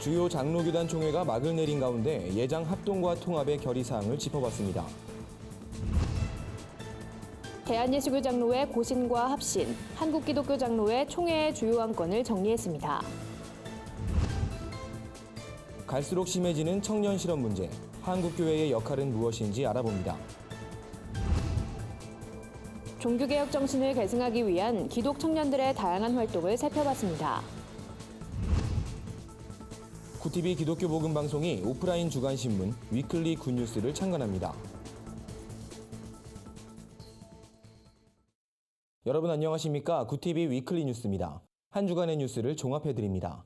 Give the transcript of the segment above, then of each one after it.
주요 장로교단 총회가 막을 내린 가운데 예장 합동과 통합의 결의사항을 짚어봤습니다. 대한예수교 장로회 고신과 합신, 한국기독교 장로회 총회의 주요 안건을 정리했습니다. 갈수록 심해지는 청년 실업 문제, 한국교회의 역할은 무엇인지 알아봅니다. 종교개혁 정신을 계승하기 위한 기독 청년들의 다양한 활동을 살펴봤습니다. 구티비 기독교 복음 방송이 오프라인 주간 신문 위클리 굿뉴스를 창간합니다. 여러분 안녕하십니까? 구티비 위클리 뉴스입니다. 한 주간의 뉴스를 종합해드립니다.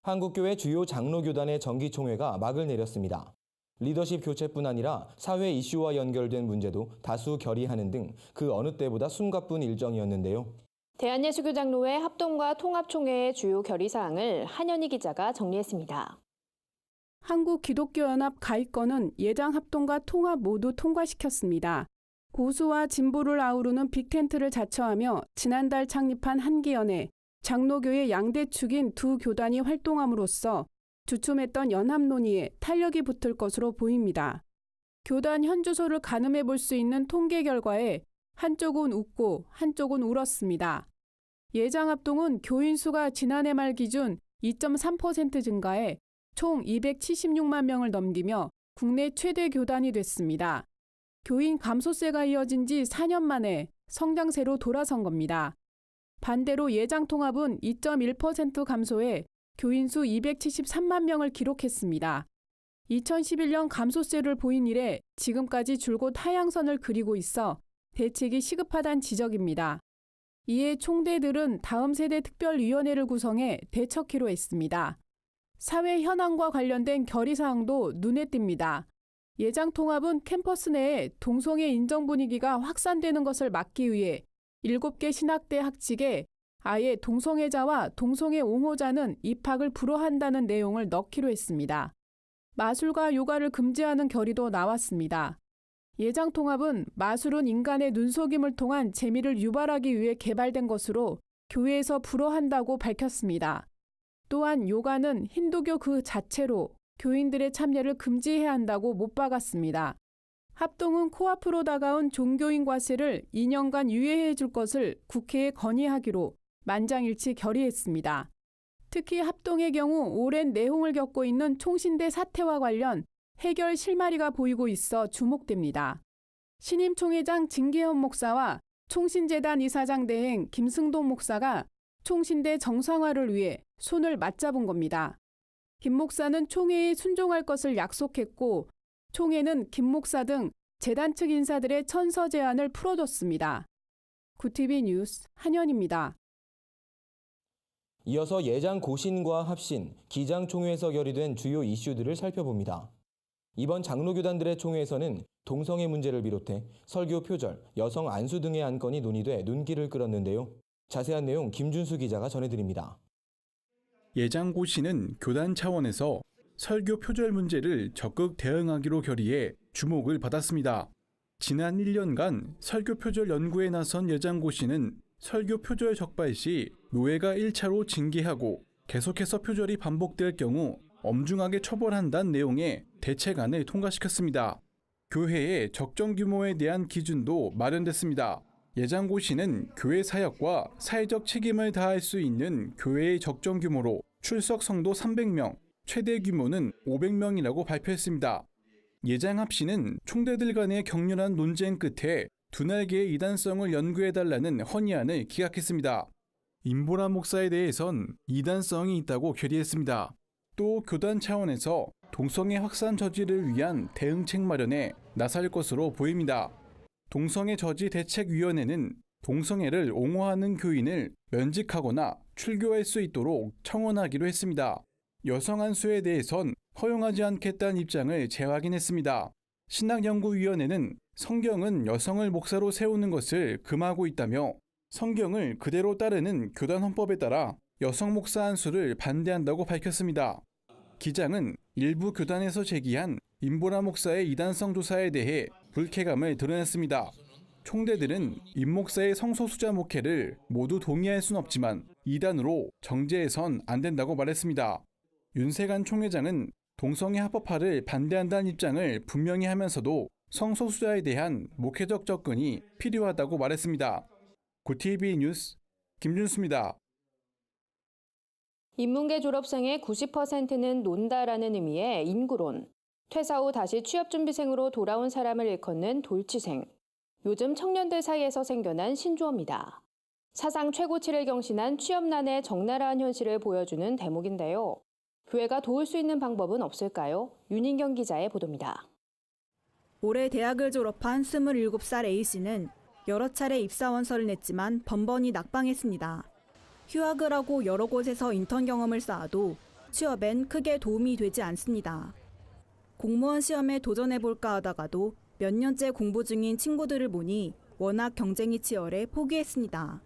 한국교회 주요 장로교단의 정기총회가 막을 내렸습니다. 리더십 교체뿐 아니라 사회 이슈와 연결된 문제도 다수 결의하는 등 그 어느 때보다 숨가쁜 일정이었는데요. 대한예수교 장로회 합동과 통합총회의 주요 결의사항을 한현희 기자가 정리했습니다. 한국기독교연합 가입권은 예장 합동과 통합 모두 통과시켰습니다. 보수와 진보를 아우르는 빅텐트를 자처하며 지난달 창립한 한기연회, 장로교의 양대축인 두 교단이 활동함으로써 주춤했던 연합 논의에 탄력이 붙을 것으로 보입니다. 교단 현 주소를 가늠해 볼 수 있는 통계 결과에 한쪽은 웃고 한쪽은 울었습니다. 예장 합동은 교인 수가 지난해 말 기준 2.3% 증가해 총 276만 명을 넘기며 국내 최대 교단이 됐습니다. 교인 감소세가 이어진 지 4년 만에 성장세로 돌아선 겁니다. 반대로 예장 통합은 2.1% 감소해 교인 수 273만 명을 기록했습니다. 2011년 감소세를 보인 이래 지금까지 줄곧 하향선을 그리고 있어 대책이 시급하다는 지적입니다. 이에 총대들은 다음 세대 특별위원회를 구성해 대처키로 했습니다. 사회 현황과 관련된 결의사항도 눈에 띕니다. 예장 통합은 캠퍼스 내에 동성애 인정 분위기가 확산되는 것을 막기 위해 7개 신학대 학칙에 아예 동성애자와 동성애 옹호자는 입학을 불허한다는 내용을 넣기로 했습니다. 마술과 요가를 금지하는 결의도 나왔습니다. 예장 통합은 마술은 인간의 눈속임을 통한 재미를 유발하기 위해 개발된 것으로 교회에서 불허한다고 밝혔습니다. 또한 요가는 힌두교 그 자체로 교인들의 참여를 금지해야 한다고 못 박았습니다. 합동은 코앞으로 다가온 종교인 과세를 2년간 유예해 줄 것을 국회에 건의하기로 만장일치 결의했습니다. 특히 합동의 경우 오랜 내홍을 겪고 있는 총신대 사태와 관련 해결 실마리가 보이고 있어 주목됩니다. 신임 총회장 진계현 목사와 총신재단 이사장 대행 김승동 목사가 총신대 정상화를 위해 손을 맞잡은 겁니다. 김 목사는 총회에 순종할 것을 약속했고 총회는 김 목사 등 재단 측 인사들의 천서 제안을 풀어줬습니다. 구티비 뉴스 한현입니다. 이어서 예장 고신과 합신, 기장 총회에서 결의된 주요 이슈들을 살펴봅니다. 이번 장로교단들의 총회에서는 동성애 문제를 비롯해 설교 표절, 여성 안수 등의 안건이 논의돼 눈길을 끌었는데요. 자세한 내용 김준수 기자가 전해드립니다. 예장 고신은 교단 차원에서 설교 표절 문제를 적극 대응하기로 결의해 주목을 받았습니다. 지난 1년간 설교 표절 연구에 나선 예장 고신은 설교 표절 적발 시 노예가 1차로 징계하고 계속해서 표절이 반복될 경우 엄중하게 처벌한다는 내용의 대책안을 통과시켰습니다. 교회의 적정 규모에 대한 기준도 마련됐습니다. 예장 고신은 교회 사역과 사회적 책임을 다할 수 있는 교회의 적정 규모로 출석 성도 300명, 최대 규모는 500명이라고 발표했습니다. 예장 합신은 총대들 간의 격렬한 논쟁 끝에 두 날개의 이단성을 연구해달라는 헌의안을 기각했습니다. 임보라 목사에 대해선 이단성이 있다고 결의했습니다. 또 교단 차원에서 동성애 확산 저지를 위한 대응책 마련에 나설 것으로 보입니다. 동성애 저지 대책위원회는 동성애를 옹호하는 교인을 면직하거나 출교할 수 있도록 청원하기로 했습니다. 여성 안수에 대해선 허용하지 않겠다는 입장을 재확인했습니다. 신학연구위원회는 성경은 여성을 목사로 세우는 것을 금하고 있다며 성경을 그대로 따르는 교단 헌법에 따라 여성 목사 안수를 반대한다고 밝혔습니다. 기장은 일부 교단에서 제기한 임보라 목사의 이단성 조사에 대해 불쾌감을 드러냈습니다. 총대들은 임 목사의 성소수자 목회를 모두 동의할 순 없지만 이단으로 정죄해선 안 된다고 말했습니다. 윤세관 총회장은 동성애 합법화를 반대한다는 입장을 분명히 하면서도 성소수자에 대한 목회적 접근이 필요하다고 말했습니다. 구TV 뉴스 김준수입니다. 인문계 졸업생의 90%는 논다라는 의미의 인구론, 퇴사 후 다시 취업준비생으로 돌아온 사람을 일컫는 돌취생, 요즘 청년들 사이에서 생겨난 신조어입니다. 사상 최고치를 경신한 취업난의 적나라한 현실을 보여주는 대목인데요. 교회가 도울 수 있는 방법은 없을까요? 윤인경 기자의 보도입니다. 올해 대학을 졸업한 27살 A씨는 여러 차례 입사원서를 냈지만 번번이 낙방했습니다. 휴학을 하고 여러 곳에서 인턴 경험을 쌓아도 취업엔 크게 도움이 되지 않습니다. 공무원 시험에 도전해볼까 하다가도 몇 년째 공부 중인 친구들을 보니 워낙 경쟁이 치열해 포기했습니다.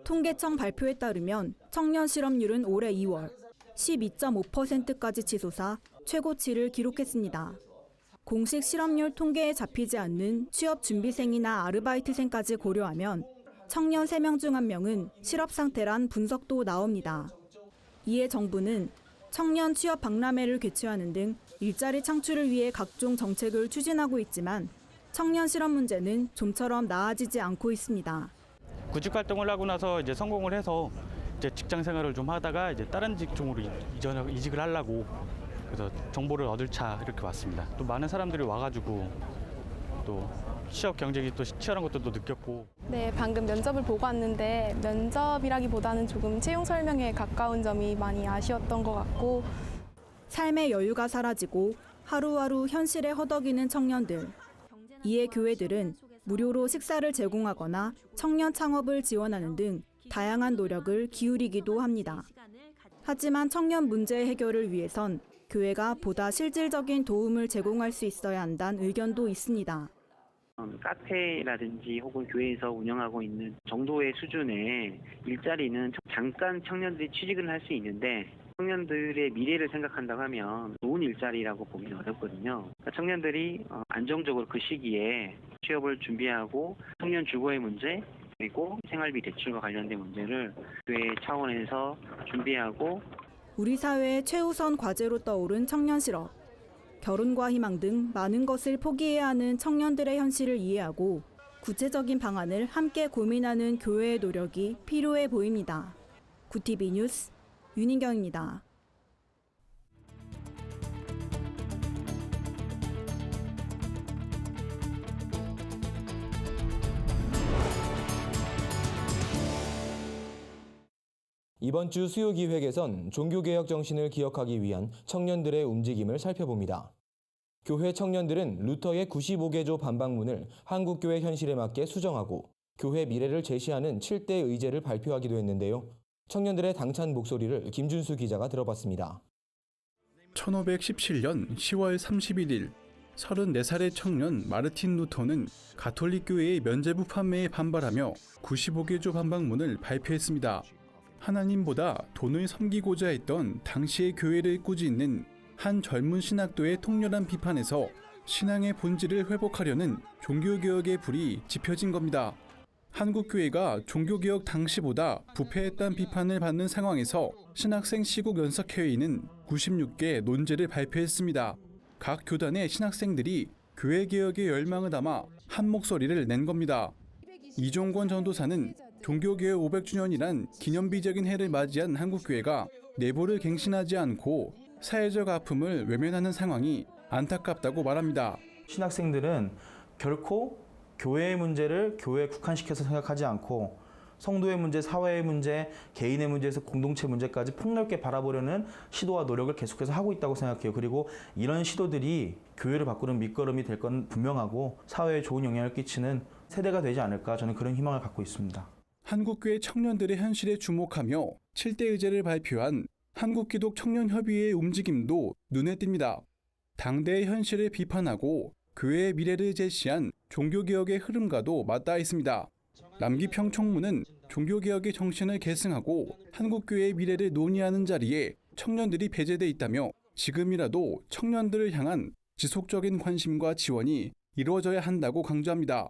통계청 발표에 따르면 청년 실업률은 올해 2월 12.5%까지 치솟아 최고치를 기록했습니다. 공식 실업률 통계에 잡히지 않는 취업 준비생이나 아르바이트생까지 고려하면 청년 3명 중 1명은 실업 상태란 분석도 나옵니다. 이에 정부는 청년 취업 박람회를 개최하는 등 일자리 창출을 위해 각종 정책을 추진하고 있지만 청년 실업 문제는 좀처럼 나아지지 않고 있습니다. 구직 활동을 하고 나서 이제 성공을 해서 이제 직장 생활을 좀 하다가 이제 다른 직종으로 이직을 하려고 그래서 정보를 얻을 차 이렇게 왔습니다. 또 많은 사람들이 와가지고 또 취업 경쟁이 또 치열한 것도 또 느꼈고. 네, 방금 면접을 보고 왔는데 면접이라기보다는 조금 채용 설명에 가까운 점이 많이 아쉬웠던 것 같고. 삶의 여유가 사라지고 하루하루 현실에 허덕이는 청년들. 이에 교회들은 무료로 식사를 제공하거나 청년 창업을 지원하는 등 다양한 노력을 기울이기도 합니다. 하지만 청년 문제 해결을 위해선 교회가 보다 실질적인 도움을 제공할 수 있어야 한다는 의견도 있습니다. 카페라든지 혹은 교회에서 운영하고 있는 정도의 수준의 일자리는 잠깐 청년들이 취직을 할 수 있는데 청년들의 미래를 생각한다고 하면 좋은 일자리라고 보기 어렵거든요. 그러니까 청년들이 안정적으로 그 시기에 취업을 준비하고 청년 주거의 문제 그리고 생활비 대출과 관련된 문제를 교회 차원에서 준비하고 우리 사회의 최우선 과제로 떠오른 청년 실업. 결혼과 희망 등 많은 것을 포기해야 하는 청년들의 현실을 이해하고 구체적인 방안을 함께 고민하는 교회의 노력이 필요해 보입니다. 구TV 뉴스 윤인경입니다. 이번 주 수요기획에선 종교개혁 정신을 기억하기 위한 청년들의 움직임을 살펴봅니다. 교회 청년들은 루터의 95개조 반박문을 한국교회 현실에 맞게 수정하고 교회 미래를 제시하는 7대 의제를 발표하기도 했는데요. 청년들의 당찬 목소리를 김준수 기자가 들어봤습니다. 1517년 10월 31일 34살의 청년 마르틴 루터는 가톨릭 교회의 면죄부 판매에 반발하며 95개조 반박문을 발표했습니다. 하나님보다 돈을 섬기고자 했던 당시의 교회를 꾸짖는 한 젊은 신학도의 통렬한 비판에서 신앙의 본질을 회복하려는 종교개혁의 불이 지펴진 겁니다. 한국교회가 종교개혁 당시보다 부패했다는 비판을 받는 상황에서 신학생 시국 연석회의는 96개 논제를 발표했습니다. 각 교단의 신학생들이 교회개혁의 열망을 담아 한 목소리를 낸 겁니다. 이종권 전도사는 종교개혁 500주년이란 기념비적인 해를 맞이한 한국교회가 내부를 갱신하지 않고 사회적 아픔을 외면하는 상황이 안타깝다고 말합니다. 신학생들은 결코 교회의 문제를 교회에 국한시켜서 생각하지 않고 성도의 문제, 사회의 문제, 개인의 문제에서 공동체 문제까지 폭넓게 바라보려는 시도와 노력을 계속해서 하고 있다고 생각해요. 그리고 이런 시도들이 교회를 바꾸는 밑거름이 될 건 분명하고 사회에 좋은 영향을 끼치는 세대가 되지 않을까 저는 그런 희망을 갖고 있습니다. 한국교회 청년들의 현실에 주목하며 7대 의제를 발표한 한국기독청년협의회의 움직임도 눈에 띕니다. 당대의 현실을 비판하고 교회의 미래를 제시한 종교개혁의 흐름과도 맞닿아 있습니다. 남기평 총무는 종교개혁의 정신을 계승하고 한국교회의 미래를 논의하는 자리에 청년들이 배제돼 있다며 지금이라도 청년들을 향한 지속적인 관심과 지원이 이루어져야 한다고 강조합니다.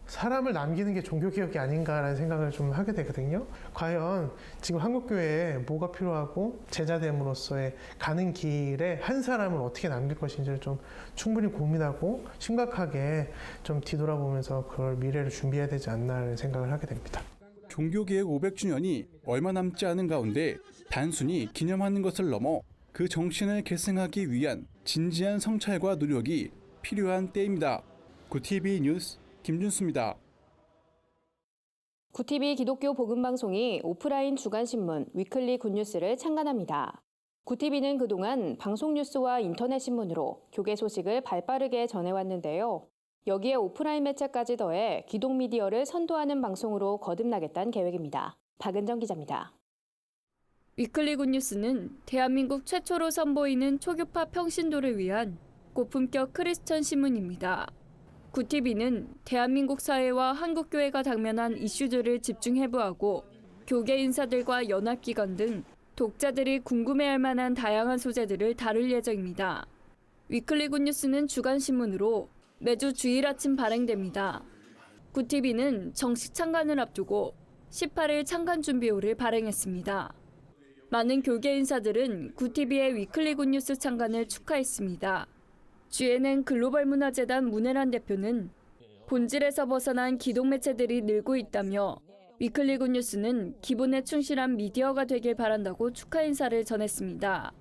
사람을 남기는 게 종교개혁이 아닌가라는 생각을 좀 하게 되거든요. 과연 지금 한국교회에 뭐가 필요하고 제자됨으로써의 가는 길에 한 사람을 어떻게 남길 것인지를 좀 충분히 고민하고 심각하게 좀 뒤돌아보면서 그걸 미래를 준비해야 되지 않나라는 생각을 하게 됩니다. 종교개혁 500주년이 얼마 남지 않은 가운데 단순히 기념하는 것을 넘어 그 정신을 계승하기 위한 진지한 성찰과 노력이 필요한 때입니다. 구TV 뉴스 김준수입니다. 구TV 기독교 복음방송이 오프라인 주간신문 위클리 굿뉴스를 창간합니다. 구TV는 그동안 방송 뉴스와 인터넷 신문으로 교계 소식을 발빠르게 전해왔는데요. 여기에 오프라인 매체까지 더해 기독 미디어를 선도하는 방송으로 거듭나겠다는 계획입니다. 박은정 기자입니다. 위클리 굿뉴스는 대한민국 최초로 선보이는 초교파 평신도를 위한 고품격 크리스천 신문입니다. 구TV는 대한민국 사회와 한국교회가 당면한 이슈들을 집중 해부하고 교계 인사들과 연합기관 등 독자들이 궁금해할 만한 다양한 소재들을 다룰 예정입니다. 위클리 굿뉴스는 주간신문으로 매주 주일 아침 발행됩니다. 구TV는 정식 창간을 앞두고 18일 창간 준비호를 발행했습니다. 많은 교계 인사들은 구TV의 위클리 굿뉴스 창간을 축하했습니다. GNN 글로벌 문화재단 문혜란 대표는 본질에서 벗어난 기독 매체들이 늘고 있다며 위클리 굿뉴스는 기본에 충실한 미디어가 되길 바란다고 축하 인사를 전했습니다.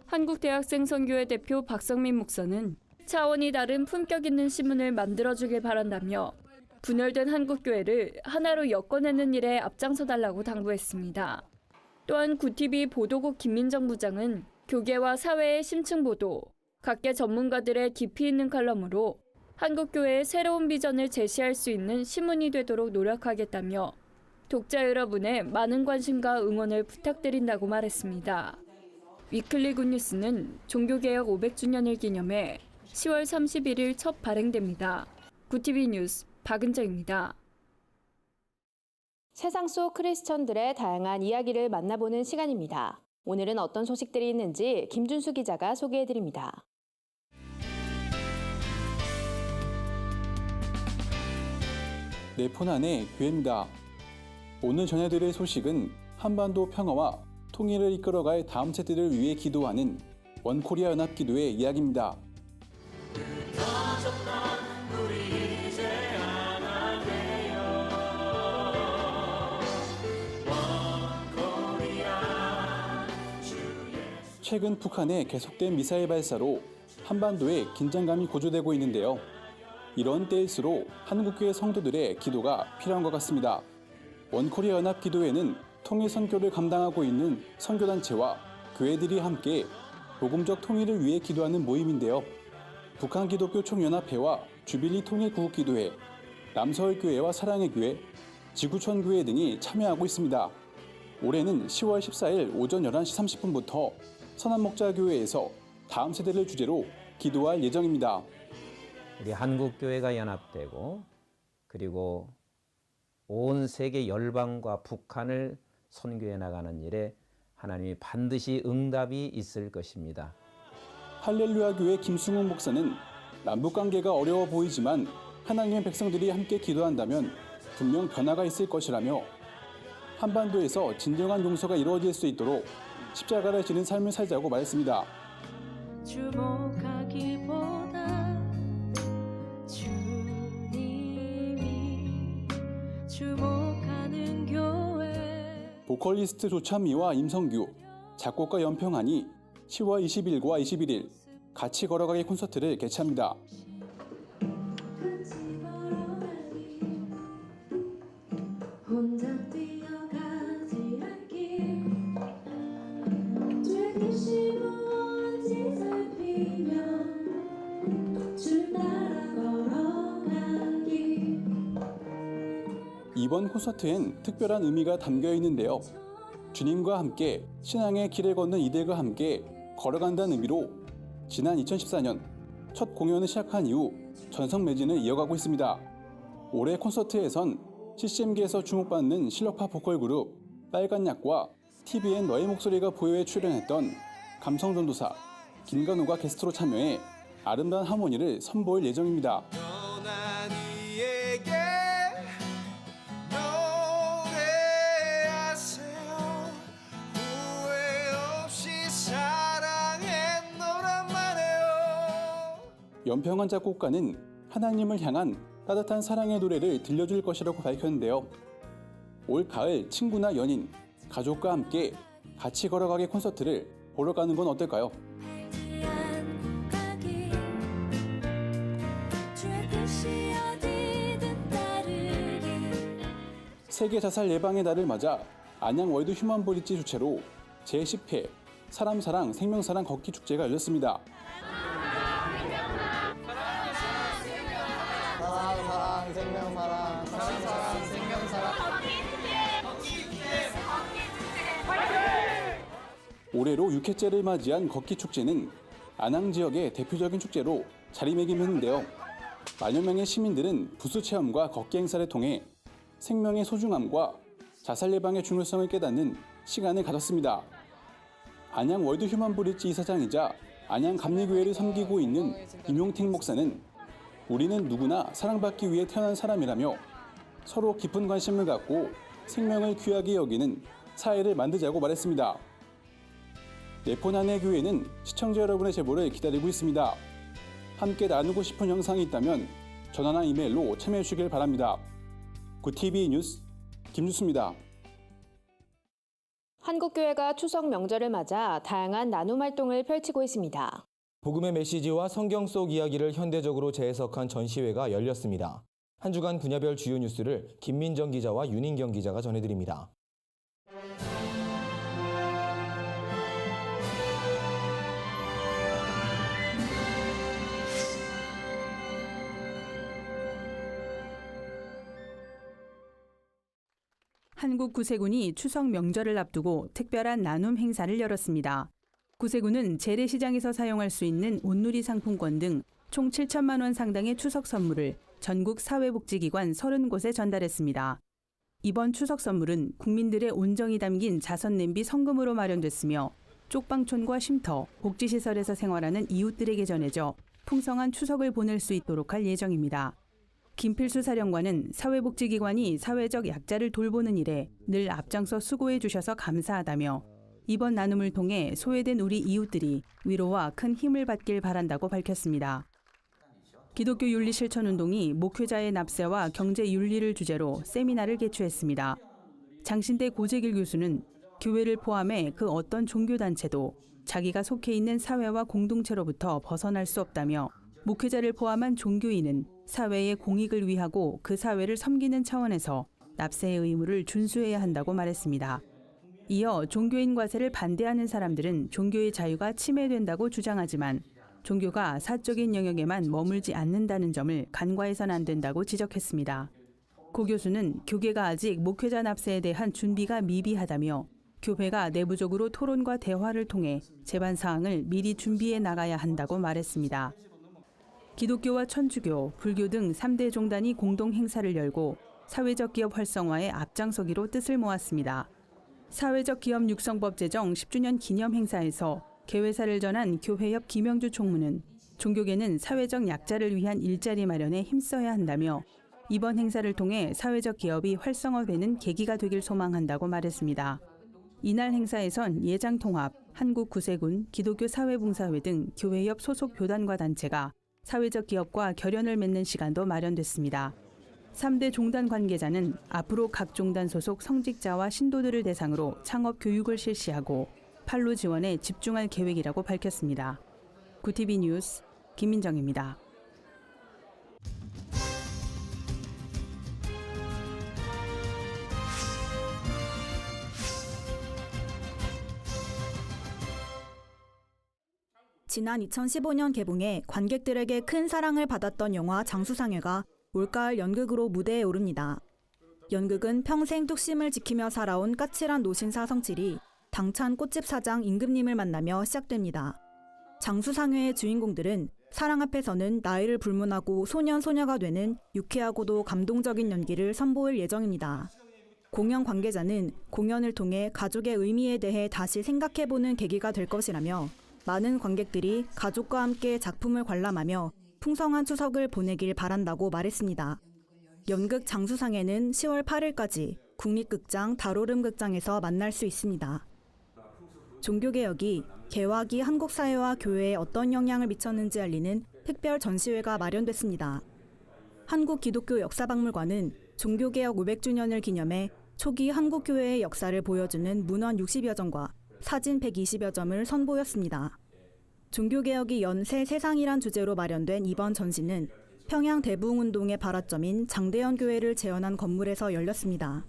한국대학생 선교회 대표 박성민 목사는 차원이 다른 품격 있는 신문을 만들어주길 바란다며 분열된 한국교회를 하나로 엮어내는 일에 앞장서달라고 당부했습니다. 또한 구TV 보도국 김민정 부장은 교계와 사회의 심층 보도, 각계 전문가들의 깊이 있는 칼럼으로 한국교회의 새로운 비전을 제시할 수 있는 신문이 되도록 노력하겠다며 독자 여러분의 많은 관심과 응원을 부탁드린다고 말했습니다. 위클리 굿뉴스는 종교개혁 500주년을 기념해 10월 31일 첫 발행됩니다. 구TV 뉴스 박은정입니다. 세상 속 크리스천들의 다양한 이야기를 만나보는 시간입니다. 오늘은 어떤 소식들이 있는지 김준수 기자가 소개해드립니다. 내 폰 안에 교회입니다. 오늘 전해드릴 소식은 한반도 평화와 통일을 이끌어갈 다음 세대를 위해 기도하는 원코리아 연합기도의 이야기입니다. 최근 북한의 계속된 미사일 발사로 한반도에 긴장감이 고조되고 있는데요. 이런 때일수록 한국교회 성도들의 기도가 필요한 것 같습니다. 원코리아 연합기도회는 통일 선교를 감당하고 있는 선교단체와 교회들이 함께 복음적 통일을 위해 기도하는 모임인데요. 북한 기독교 총연합회와 주빌리 통일구국기도회, 남서울교회와 사랑의 교회, 지구촌교회 등이 참여하고 있습니다. 올해는 10월 14일 오전 11시 30분부터 선한목자교회에서 다음 세대를 주제로 기도할 예정입니다. 우리 한국교회가 연합되고 그리고 온 세계 열방과 북한을 선교해 나가는 일에 하나님이 반드시 응답이 있을 것입니다. 할렐루야 교회 김승훈 목사는 남북관계가 어려워 보이지만 하나님의 백성들이 함께 기도한다면 분명 변화가 있을 것이라며 한반도에서 진정한 용서가 이루어질 수 있도록 십자가를 지는 삶을 살자고 말했습니다. 주목하기보다 주님이 주목하는 교회. 보컬리스트 조찬미와 임성규, 작곡가 연평한이 10월 20일과 21일 같이 걸어가기 콘서트를 개최합니다. 혼자 뛰어가지 않길 죄기시 무엇이 살피며 주 따라 걸어가길. 이번 콘서트엔 특별한 의미가 담겨 있는데요. 주님과 함께 신앙의 길을 걷는 이들과 함께 걸어간다는 의미로 지난 2014년 첫 공연을 시작한 이후 전성 매진을 이어가고 있습니다. 올해 콘서트에선 CCM계에서 주목받는 실력파 보컬 그룹 빨간약과 TVN 너의 목소리가 보여에 출연했던 감성전도사 김간호가 게스트로 참여해 아름다운 하모니를 선보일 예정입니다. 떠난 이에게 연평한 작곡가는 하나님을 향한 따뜻한 사랑의 노래를 들려줄 것이라고 밝혔는데요. 올 가을 친구나 연인, 가족과 함께 같이 걸어가기 콘서트를 보러 가는 건 어떨까요? 세계 자살 예방의 날을 맞아 안양 월드 휴먼 브릿지 주최로 제10회 사람 사랑 생명 사랑 걷기 축제가 열렸습니다. 사랑 생명 사랑 사랑 생명 사랑 올해로 6회째를 맞이한 걷기 축제는 안양 지역의 대표적인 축제로 자리매김했는데요. 만여 명의 시민들은 부스 체험과 걷기 행사를 통해 생명의 소중함과 자살 예방의 중요성을 깨닫는 시간을 가졌습니다. 안양 월드 휴먼 브릿지 이사장이자 안양 감리교회를 섬기고 있는 임용택 목사는 우리는 누구나 사랑받기 위해 태어난 사람이라며 서로 깊은 관심을 갖고 생명을 귀하게 여기는 사회를 만들자고 말했습니다. 네포난의 교회는 시청자 여러분의 제보를 기다리고 있습니다. 함께 나누고 싶은 영상이 있다면 전화나 이메일로 참여해 주시길 바랍니다. 굿TV 뉴스 김주수입니다. 한국교회가 추석 명절을 맞아 다양한 나눔 활동을 펼치고 있습니다. 복음의 메시지와 성경 속 이야기를 현대적으로 재해석한 전시회가 열렸습니다. 한 주간 분야별 주요 뉴스를 김민정 기자와 윤인경 기자가 전해드립니다. 한국 구세군이 추석 명절을 앞두고 특별한 나눔 행사를 열었습니다. 구세군은 재래시장에서 사용할 수 있는 온누리 상품권 등 총 7천만 원 상당의 추석 선물을 전국 사회복지기관 30곳에 전달했습니다. 이번 추석 선물은 국민들의 온정이 담긴 자선 냄비 성금으로 마련됐으며 쪽방촌과 쉼터, 복지시설에서 생활하는 이웃들에게 전해져 풍성한 추석을 보낼 수 있도록 할 예정입니다. 김필수 사령관은 사회복지기관이 사회적 약자를 돌보는 일에 늘 앞장서 수고해 주셔서 감사하다며 이번 나눔을 통해 소외된 우리 이웃들이 위로와 큰 힘을 받길 바란다고 밝혔습니다. 기독교 윤리 실천운동이 목회자의 납세와 경제 윤리를 주제로 세미나를 개최했습니다. 장신대 고재길 교수는 교회를 포함해 그 어떤 종교단체도 자기가 속해 있는 사회와 공동체로부터 벗어날 수 없다며 목회자를 포함한 종교인은 사회의 공익을 위하고 그 사회를 섬기는 차원에서 납세의 의무를 준수해야 한다고 말했습니다. 이어 종교인 과세를 반대하는 사람들은 종교의 자유가 침해된다고 주장하지만 종교가 사적인 영역에만 머물지 않는다는 점을 간과해서는 안 된다고 지적했습니다. 고 교수는 교계가 아직 목회자 납세에 대한 준비가 미비하다며 교회가 내부적으로 토론과 대화를 통해 제반 사항을 미리 준비해 나가야 한다고 말했습니다. 기독교와 천주교, 불교 등 3대 종단이 공동 행사를 열고 사회적 기업 활성화에 앞장서기로 뜻을 모았습니다. 사회적 기업 육성법 제정 10주년 기념 행사에서 개회사를 전한 교회협 김영주 총무는 종교계는 사회적 약자를 위한 일자리 마련에 힘써야 한다며 이번 행사를 통해 사회적 기업이 활성화되는 계기가 되길 소망한다고 말했습니다. 이날 행사에선 예장통합, 한국구세군, 기독교 사회봉사회 등 교회협 소속 교단과 단체가 사회적 기업과 결연을 맺는 시간도 마련됐습니다. 3대 종단 관계자는 앞으로 각 종단 소속 성직자와 신도들을 대상으로 창업 교육을 실시하고 판로 지원에 집중할 계획이라고 밝혔습니다. 굿TV 뉴스 김민정입니다. 지난 2015년 개봉해 관객들에게 큰 사랑을 받았던 영화 장수상회가 올가을 연극으로 무대에 오릅니다. 연극은 평생 뚝심을 지키며 살아온 까칠한 노신사 성칠이 당찬 꽃집 사장 임금님을 만나며 시작됩니다. 장수상회의 주인공들은 사랑 앞에서는 나이를 불문하고 소년 소녀가 되는 유쾌하고도 감동적인 연기를 선보일 예정입니다. 공연 관계자는 공연을 통해 가족의 의미에 대해 다시 생각해보는 계기가 될 것이라며 많은 관객들이 가족과 함께 작품을 관람하며 풍성한 추석을 보내길 바란다고 말했습니다. 연극 장수상회는 10월 8일까지 국립극장 다로름극장에서 만날 수 있습니다. 종교개혁이 개화기 한국 사회와 교회에 어떤 영향을 미쳤는지 알리는 특별 전시회가 마련됐습니다. 한국기독교역사박물관은 종교개혁 500주년을 기념해 초기 한국교회의 역사를 보여주는 문헌 60여 점과 사진 120여 점을 선보였습니다. 종교개혁이 연 새 세상이란 주제로 마련된 이번 전시는 평양 대부흥운동의 발화점인 장대현 교회를 재현한 건물에서 열렸습니다.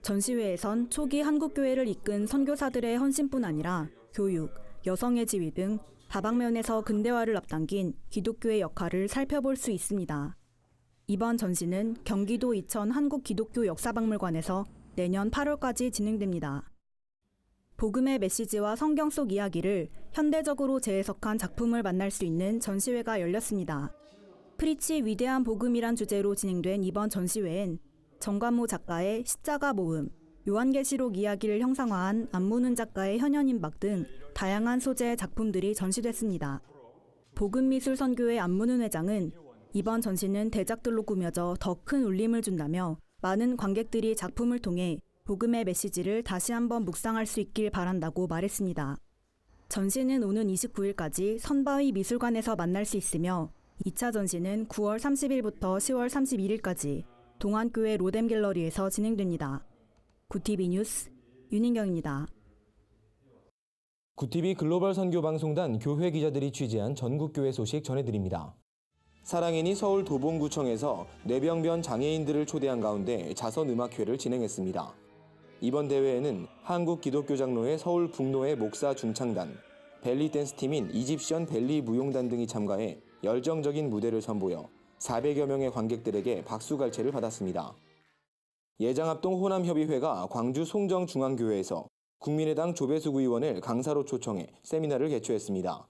전시회에선 초기 한국교회를 이끈 선교사들의 헌신뿐 아니라 교육, 여성의 지위 등 다방면에서 근대화를 앞당긴 기독교의 역할을 살펴볼 수 있습니다. 이번 전시는 경기도 이천 한국기독교역사박물관에서 내년 8월까지 진행됩니다. 복음의 메시지와 성경 속 이야기를 현대적으로 재해석한 작품을 만날 수 있는 전시회가 열렸습니다. 프리치 위대한 복음이란 주제로 진행된 이번 전시회엔 정관모 작가의 십자가 모음, 요한계시록 이야기를 형상화한 안무는 작가의 현현인박 등 다양한 소재의 작품들이 전시됐습니다. 복음미술선교회 안무는 회장은 이번 전시는 대작들로 꾸며져 더 큰 울림을 준다며 많은 관객들이 작품을 통해 복음의 메시지를 다시 한번 묵상할 수 있길 바란다고 말했습니다. 전시는 오는 29일까지 선바위 미술관에서 만날 수 있으며 2차 전시는 9월 30일부터 10월 31일까지 동안교회 로뎀 갤러리에서 진행됩니다. 구TV 뉴스 윤인경입니다. 구TV 글로벌 선교방송단 교회 기자들이 취재한 전국교회 소식 전해드립니다. 사랑인이 서울 도봉구청에서 뇌병변 장애인들을 초대한 가운데 자선음악회를 진행했습니다. 이번 대회에는 한국기독교장로회 서울 북노회 목사 중창단, 벨리 댄스팀인 이집션 벨리 무용단 등이 참가해 열정적인 무대를 선보여 400여 명의 관객들에게 박수갈채를 받았습니다. 예장합동 호남협의회가 광주 송정중앙교회에서 국민의당 조배숙 의원을 강사로 초청해 세미나를 개최했습니다.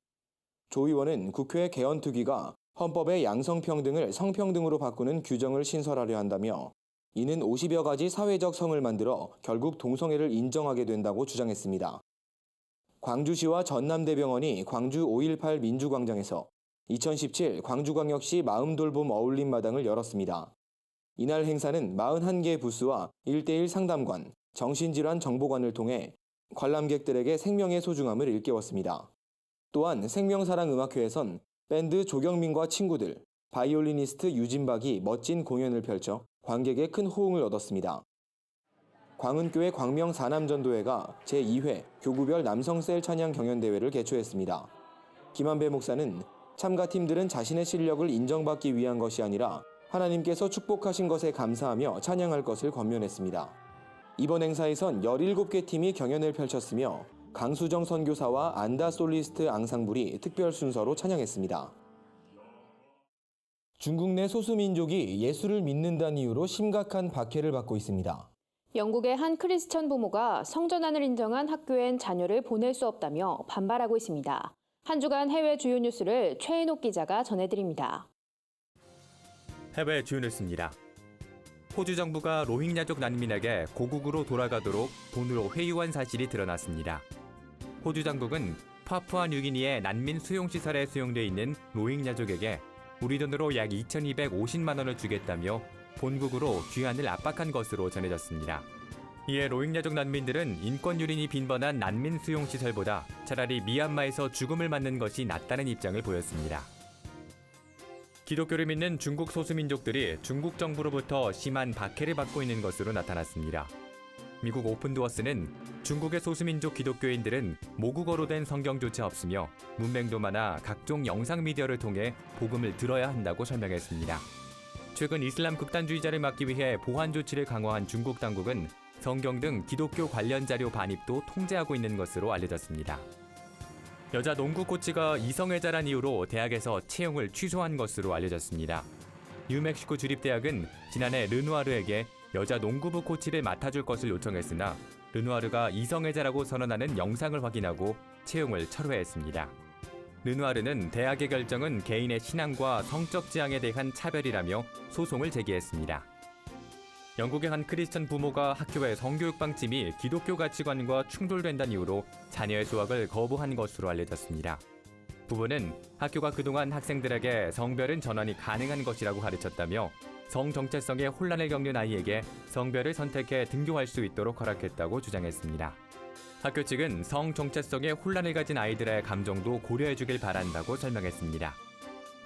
조 의원은 국회 개헌특위가 헌법의 양성평등을 성평등으로 바꾸는 규정을 신설하려 한다며 이는 50여 가지 사회적 성을 만들어 결국 동성애를 인정하게 된다고 주장했습니다. 광주시와 전남대병원이 광주 5.18 민주광장에서 2017 광주광역시 마음돌봄 어울림마당을 열었습니다. 이날 행사는 41개 부스와 1:1 상담관, 정신질환 정보관을 통해 관람객들에게 생명의 소중함을 일깨웠습니다. 또한 생명사랑음악회에선 밴드 조경민과 친구들, 바이올리니스트 유진박이 멋진 공연을 펼쳐 관객의 큰 호응을 얻었습니다. 광은교회 광명사남전도회가 제2회 교구별 남성셀 찬양 경연대회를 개최했습니다. 김한배 목사는 참가팀들은 자신의 실력을 인정받기 위한 것이 아니라 하나님께서 축복하신 것에 감사하며 찬양할 것을 권면했습니다. 이번 행사에선 17개 팀이 경연을 펼쳤으며 강수정 선교사와 안다 솔리스트 앙상블이 특별 순서로 찬양했습니다. 중국 내 소수민족이 예수를 믿는다는 이유로 심각한 박해를 받고 있습니다. 영국의 한 크리스천 부모가 성전환을 인정한 학교엔 자녀를 보낼 수 없다며 반발하고 있습니다. 한 주간 해외 주요 뉴스를 최인옥 기자가 전해드립니다. 해외 주요 뉴스입니다. 호주 정부가 로힝야족 난민에게 고국으로 돌아가도록 돈으로 회유한 사실이 드러났습니다. 호주 당국은 파푸아 뉴기니의 난민 수용시설에 수용돼 있는 로힝야족에게 우리 돈으로 약 2,250만 원을 주겠다며 본국으로 귀환을 압박한 것으로 전해졌습니다. 이에 로힝야족 난민들은 인권 유린이 빈번한 난민 수용시설보다 차라리 미얀마에서 죽음을 맞는 것이 낫다는 입장을 보였습니다. 기독교를 믿는 중국 소수민족들이 중국 정부로부터 심한 박해를 받고 있는 것으로 나타났습니다. 미국 오픈도어스는 중국의 소수민족 기독교인들은 모국어로 된 성경조차 없으며 문맹도 많아 각종 영상 미디어를 통해 복음을 들어야 한다고 설명했습니다. 최근 이슬람 극단주의자를 막기 위해 보안 조치를 강화한 중국 당국은 성경 등 기독교 관련 자료 반입도 통제하고 있는 것으로 알려졌습니다. 여자 농구 코치가 이성애자란 이유로 대학에서 채용을 취소한 것으로 알려졌습니다. 뉴멕시코 주립대학은 지난해 르누아르에게 여자 농구부 코치를 맡아줄 것을 요청했으나 르누아르가 이성애자라고 선언하는 영상을 확인하고 채용을 철회했습니다. 르누아르는 대학의 결정은 개인의 신앙과 성적 지향에 대한 차별이라며 소송을 제기했습니다. 영국의 한 크리스천 부모가 학교의 성교육 방침이 기독교 가치관과 충돌된다는 이유로 자녀의 수학을 거부한 것으로 알려졌습니다. 부모는 학교가 그동안 학생들에게 성별은 전환이 가능한 것이라고 가르쳤다며 성 정체성의 혼란을 겪는 아이에게 성별을 선택해 등교할 수 있도록 허락했다고 주장했습니다. 학교 측은 성 정체성의 혼란을 가진 아이들의 감정도 고려해주길 바란다고 설명했습니다.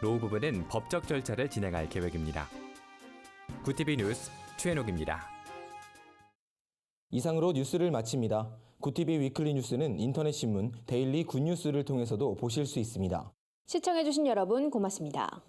노후 부분은 법적 절차를 진행할 계획입니다. 구티비 뉴스 최현옥입니다. 이상으로 뉴스를 마칩니다. 구티비 위클리 뉴스는 인터넷 신문 데일리 굿뉴스를 통해서도 보실 수 있습니다. 시청해주신 여러분 고맙습니다.